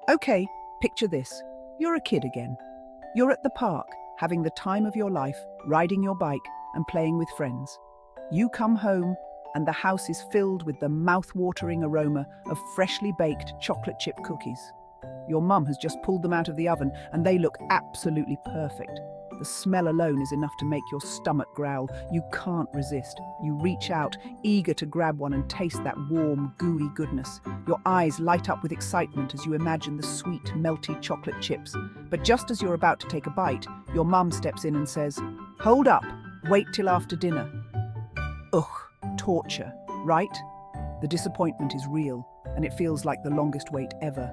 Okay, picture this. You're a kid again. You're at the park, having the time of your life, riding your bike and playing with friends. You come home, and the house is filled with the mouth-watering aroma of freshly baked chocolate chip cookies. Your mum has just pulled them out of the oven, and they look absolutely perfect. The smell alone is enough to make your stomach growl. You can't resist. You reach out, eager to grab one and taste that warm, gooey goodness. Your eyes light up with excitement as you imagine the sweet, melty chocolate chips. But just as you're about to take a bite, your mum steps in and says, "Hold up, wait till after dinner." Ugh, torture, right? The disappointment is real, and it feels like the longest wait ever.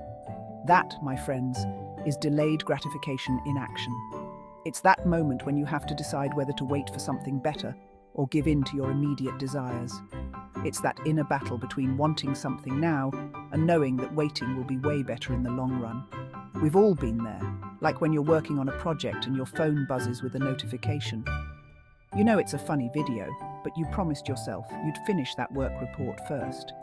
That, my friends, is delayed gratification in action. It's that moment when you have to decide whether to wait for something better or give in to your immediate desires. It's that inner battle between wanting something now and knowing that waiting will be way better in the long run. We've all been there, like when you're working on a project and your phone buzzes with a notification. You know it's a funny video, but you promised yourself you'd finish that work report first.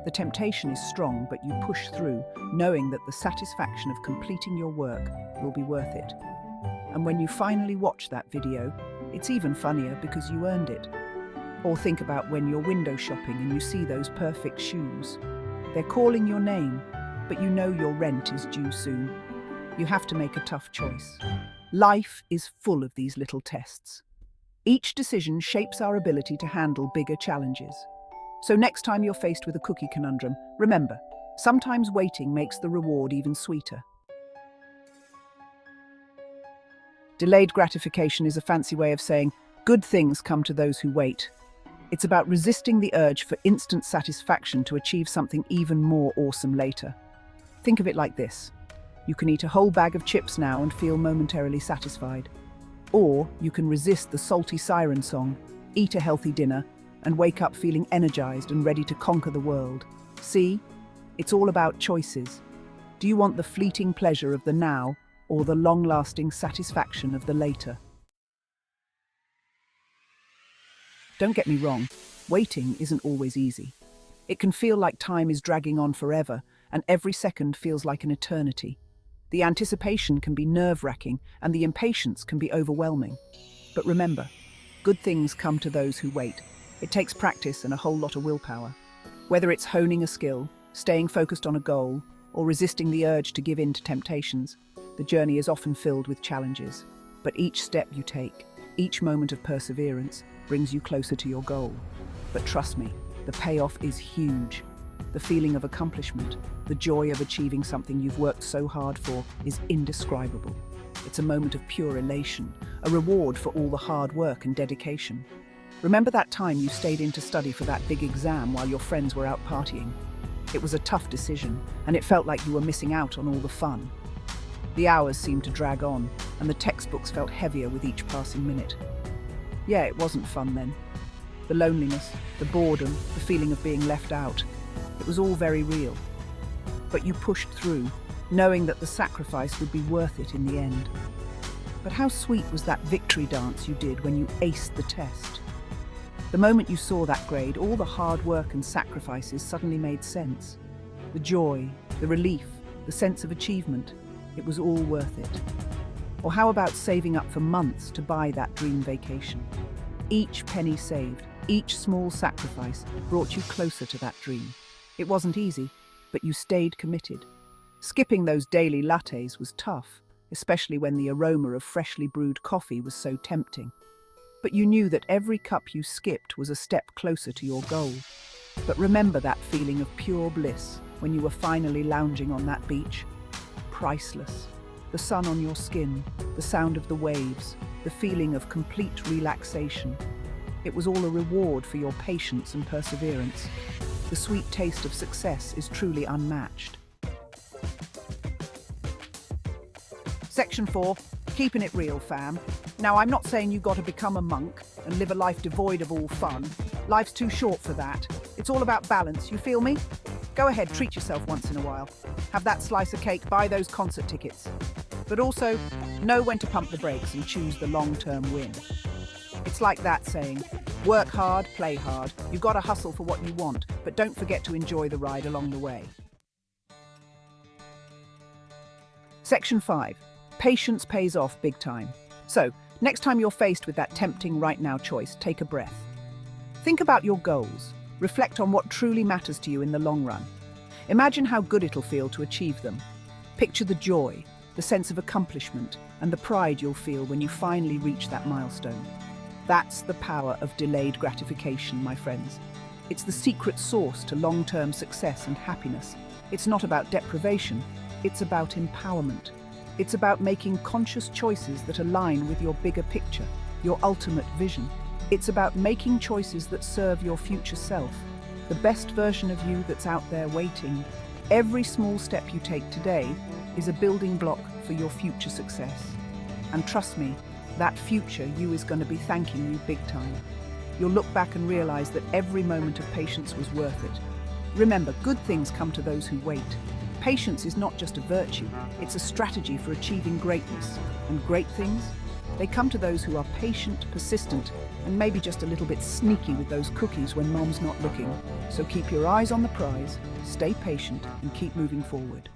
The temptation is strong, but you push through, knowing that the satisfaction of completing your work will be worth it. And when you finally watch that video, it's even funnier because you earned it. Or think about when you're window shopping and you see those perfect shoes. They're calling your name, but you know your rent is due soon. You have to make a tough choice. Life is full of these little tests. Each decision shapes our ability to handle bigger challenges. So next time you're faced with a cookie conundrum, remember, sometimes waiting makes the reward even sweeter. Delayed gratification is a fancy way of saying, good things come to those who wait. It's about resisting the urge for instant satisfaction to achieve something even more awesome later. Think of it like this. You can eat a whole bag of chips now and feel momentarily satisfied. Or you can resist the salty siren song, eat a healthy dinner, and wake up feeling energized and ready to conquer the world. See? It's all about choices. Do you want the fleeting pleasure of the now or the long-lasting satisfaction of the later? Don't get me wrong, waiting isn't always easy. It can feel like time is dragging on forever, and every second feels like an eternity. The anticipation can be nerve-wracking, and the impatience can be overwhelming. But remember, good things come to those who wait. It takes practice and a whole lot of willpower. Whether it's honing a skill, staying focused on a goal, or resisting the urge to give in to temptations, the journey is often filled with challenges. But each step you take, each moment of perseverance, brings you closer to your goal. But trust me, the payoff is huge. The feeling of accomplishment, the joy of achieving something you've worked so hard for, is indescribable. It's a moment of pure elation, a reward for all the hard work and dedication. Remember that time you stayed in to study for that big exam while your friends were out partying? It was a tough decision, and it felt like you were missing out on all the fun. The hours seemed to drag on, and the textbooks felt heavier with each passing minute. Yeah, it wasn't fun then. The loneliness, the boredom, the feeling of being left out, it was all very real. But you pushed through, knowing that the sacrifice would be worth it in the end. But how sweet was that victory dance you did when you aced the test? The moment you saw that grade, all the hard work and sacrifices suddenly made sense. The joy, the relief, the sense of achievement, it was all worth it. Or how about saving up for months to buy that dream vacation? Each penny saved, each small sacrifice brought you closer to that dream. It wasn't easy, but you stayed committed. Skipping those daily lattes was tough, especially when the aroma of freshly brewed coffee was so tempting. But you knew that every cup you skipped was a step closer to your goal. But remember that feeling of pure bliss when you were finally lounging on that beach? Priceless. The sun on your skin, the sound of the waves, the feeling of complete relaxation. It was all a reward for your patience and perseverance. The sweet taste of success is truly unmatched. Section 4, Keepin' It Real, fam. Now, I'm not saying you gotta become a monk and live a life devoid of all fun. Life's too short for that. It's all about balance, you feel me? Go ahead, treat yourself once in a while. Have that slice of cake, buy those concert tickets. But also, know when to pump the brakes and choose the long-term win. It's like that saying, Work hard, play hard. You've got to hustle for what you want, but don't forget to enjoy the ride along the way. Section 5. Patience pays off big time. So, next time you're faced with that tempting right now choice, take a breath. Think about your goals. Reflect on what truly matters to you in the long run. Imagine how good it'll feel to achieve them. Picture the joy, the sense of accomplishment, and the pride you'll feel when you finally reach that milestone. That's the power of delayed gratification, my friends. It's the secret sauce to long-term success and happiness. It's not about deprivation, it's about empowerment. It's about making conscious choices that align with your bigger picture, your ultimate vision. It's about making choices that serve your future self, the best version of you that's out there waiting. Every small step you take today is a building block for your future success. And trust me, that future you is going to be thanking you big time. You'll look back and realize that every moment of patience was worth it. Remember, good things come to those who wait. Patience is not just a virtue, it's a strategy for achieving greatness. And great things? They come to those who are patient, persistent, and maybe just a little bit sneaky with those cookies when mom's not looking. So keep your eyes on the prize, stay patient, and keep moving forward.